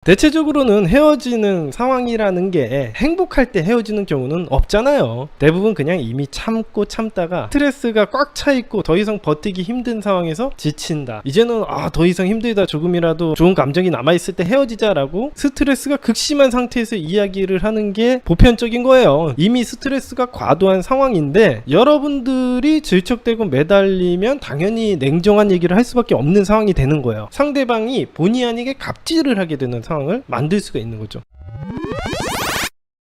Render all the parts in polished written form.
대체적으로는 헤어지는 상황이라는 게 행복할 때 헤어지는 경우는 없잖아요. 대부분 그냥 이미 참고 참다가 스트레스가 꽉 차 있고 더 이상 버티기 힘든 상황에서 지친다, 이제는 더 이상 힘들다, 조금이라도 좋은 감정이 남아있을 때 헤어지자 라고 스트레스가 극심한 상태에서 이야기를 하는 게 보편적인 거예요. 이미 스트레스가 과도한 상황인데 여러분들이 질척대고 매달리면 당연히 냉정한 얘기를 할 수밖에 없는 상황이 되는 거예요. 상대방이 본의 아니게 갑질을 하게 되는 상황을 만들 수가 있는 거죠.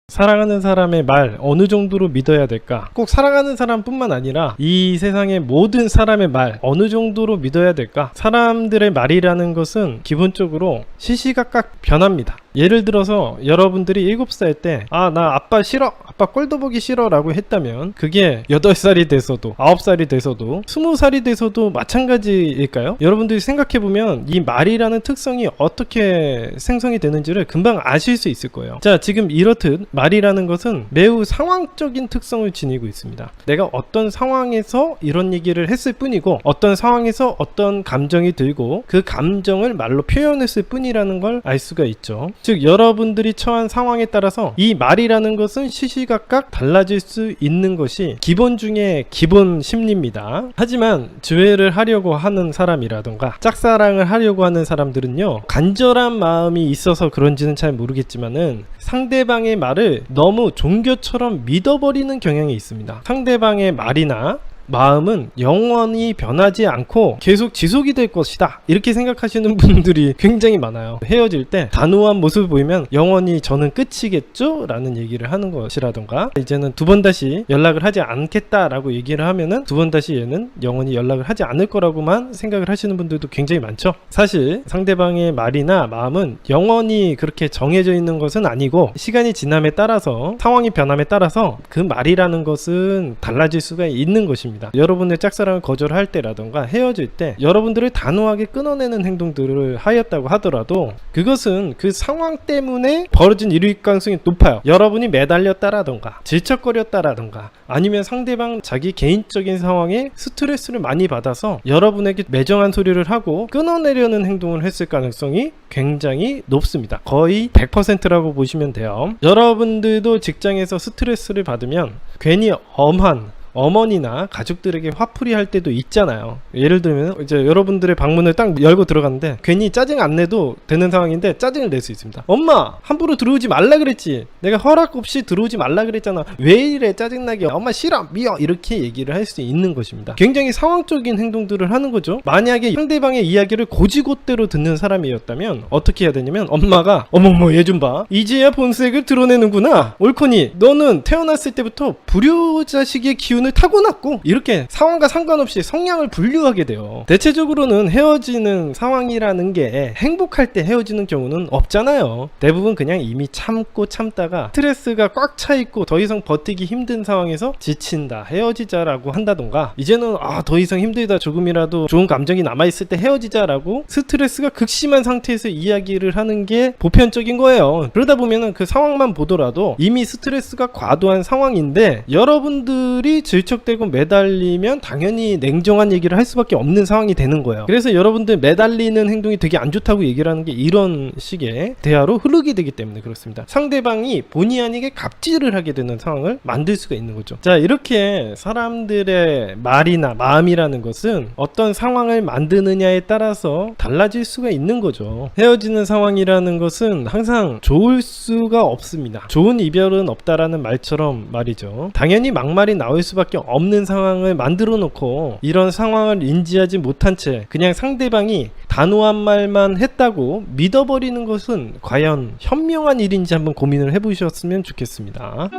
사랑하는 사람의 말 어느 정도로 믿어야 될까? 꼭 사랑하는 사람뿐만 아니라 이 세상의 모든 사람의 말 어느 정도로 믿어야 될까? 사람들의 말이라는 것은 기본적으로 시시각각 변합니다. 예를 들어서 여러분들이 7살 때 나 아빠 싫어, 아빠 꼴도 보기 싫어 라고 했다면 그게 8살이 돼서도 9살이 돼서도 20살이 돼서도 마찬가지일까요? 여러분들이 생각해보면 이 말이라는 특성이 어떻게 생성이 되는지를 금방 아실 수 있을 거예요. 자, 지금 이렇듯 말이라는 것은 매우 상황적인 특성을 지니고 있습니다. 내가 어떤 상황에서 이런 얘기를 했을 뿐이고 어떤 상황에서 어떤 감정이 들고 그 감정을 말로 표현했을 뿐이라는 걸 알 수가 있죠. 즉 여러분들이 처한 상황에 따라서 이 말이라는 것은 시시각각 달라질 수 있는 것이 기본 중에 기본 심리입니다. 하지만 주애를 하려고 하는 사람이라던가 짝사랑을 하려고 하는 사람들은요, 간절한 마음이 있어서 그런지는 잘 모르겠지만은 상대방의 말을 너무 종교처럼 믿어버리는 경향이 있습니다. 상대방의 말이나 마음은 영원히 변하지 않고 계속 지속이 될 것이다, 이렇게 생각하시는 분들이 굉장히 많아요. 헤어질 때 단호한 모습을 보이면 영원히 저는 끝이겠죠? 라는 얘기를 하는 것이라던가, 이제는 두 번 다시 연락을 하지 않겠다 라고 얘기를 하면은 두 번 다시 얘는 영원히 연락을 하지 않을 거라고만 생각을 하시는 분들도 굉장히 많죠. 사실 상대방의 말이나 마음은 영원히 그렇게 정해져 있는 것은 아니고 시간이 지남에 따라서, 상황이 변함에 따라서 그 말이라는 것은 달라질 수가 있는 것입니다. 여러분의 짝사랑을 거절할 때라던가 헤어질 때 여러분들을 단호하게 끊어내는 행동들을 하였다고 하더라도 그것은 그 상황 때문에 벌어진 일일 가능성이 높아요. 여러분이 매달렸다라던가 질척거렸다라던가 아니면 상대방 자기 개인적인 상황에 스트레스를 많이 받아서 여러분에게 매정한 소리를 하고 끊어내려는 행동을 했을 가능성이 굉장히 높습니다. 거의 100%라고 보시면 돼요. 여러분들도 직장에서 스트레스를 받으면 괜히 엄한 어머니나 가족들에게 화풀이 할 때도 있잖아요. 예를 들면 이제 여러분들의 방문을 딱 열고 들어갔는데 괜히 짜증 안 내도 되는 상황인데 짜증을 낼 수 있습니다. 엄마, 함부로 들어오지 말라 그랬지, 내가 허락 없이 들어오지 말라 그랬잖아, 왜 이래 짜증나게, 엄마 싫어 미워, 이렇게 얘기를 할 수 있는 것입니다. 굉장히 상황적인 행동들을 하는 거죠. 만약에 상대방의 이야기를 고지고대로 듣는 사람이었다면 어떻게 해야 되냐면 엄마가 어머머 얘 좀 봐, 이제야 본색을 드러내는구나, 옳거니 너는 태어났을 때부터 불효자식의 기운을 타고났고, 이렇게 상황과 상관없이 성향을 분류하게 돼요. 대체적으로는 헤어지는 상황이라는 게 행복할 때 헤어지는 경우는 없잖아요. 대부분 그냥 이미 참고 참다가 스트레스가 꽉 차 있고 더 이상 버티기 힘든 상황에서 지친다, 헤어지자라고 한다던가 이제는 더 이상 힘들다, 조금이라도 좋은 감정이 남아있을 때 헤어지자라고 스트레스가 극심한 상태에서 이야기를 하는 게 보편적인 거예요. 그러다 보면은 그 상황만 보더라도 이미 스트레스가 과도한 상황인데 여러분들이 질척대고 매달리면 당연히 냉정한 얘기를 할 수밖에 없는 상황이 되는 거예요. 그래서 여러분들 매달리는 행동이 되게 안 좋다고 얘기를 하는 게 이런 식의 대화로 흐르게 되기 때문에 그렇습니다. 상대방이 본의 아니게 갑질을 하게 되는 상황을 만들 수가 있는 거죠. 자, 이렇게 사람들의 말이나 마음이라는 것은 어떤 상황을 만드느냐에 따라서 달라질 수가 있는 거죠. 헤어지는 상황이라는 것은 항상 좋을 수가 없습니다. 좋은 이별은 없다라는 말처럼 말이죠. 당연히 막말이 나올 수밖에 없는 상황을 만들어 놓고 이런 상황을 인지하지 못한 채 그냥 상대방이 단호한 말만 했다고 믿어버리는 것은 과연 현명한 일인지 한번 고민을 해보셨으면 좋겠습니다.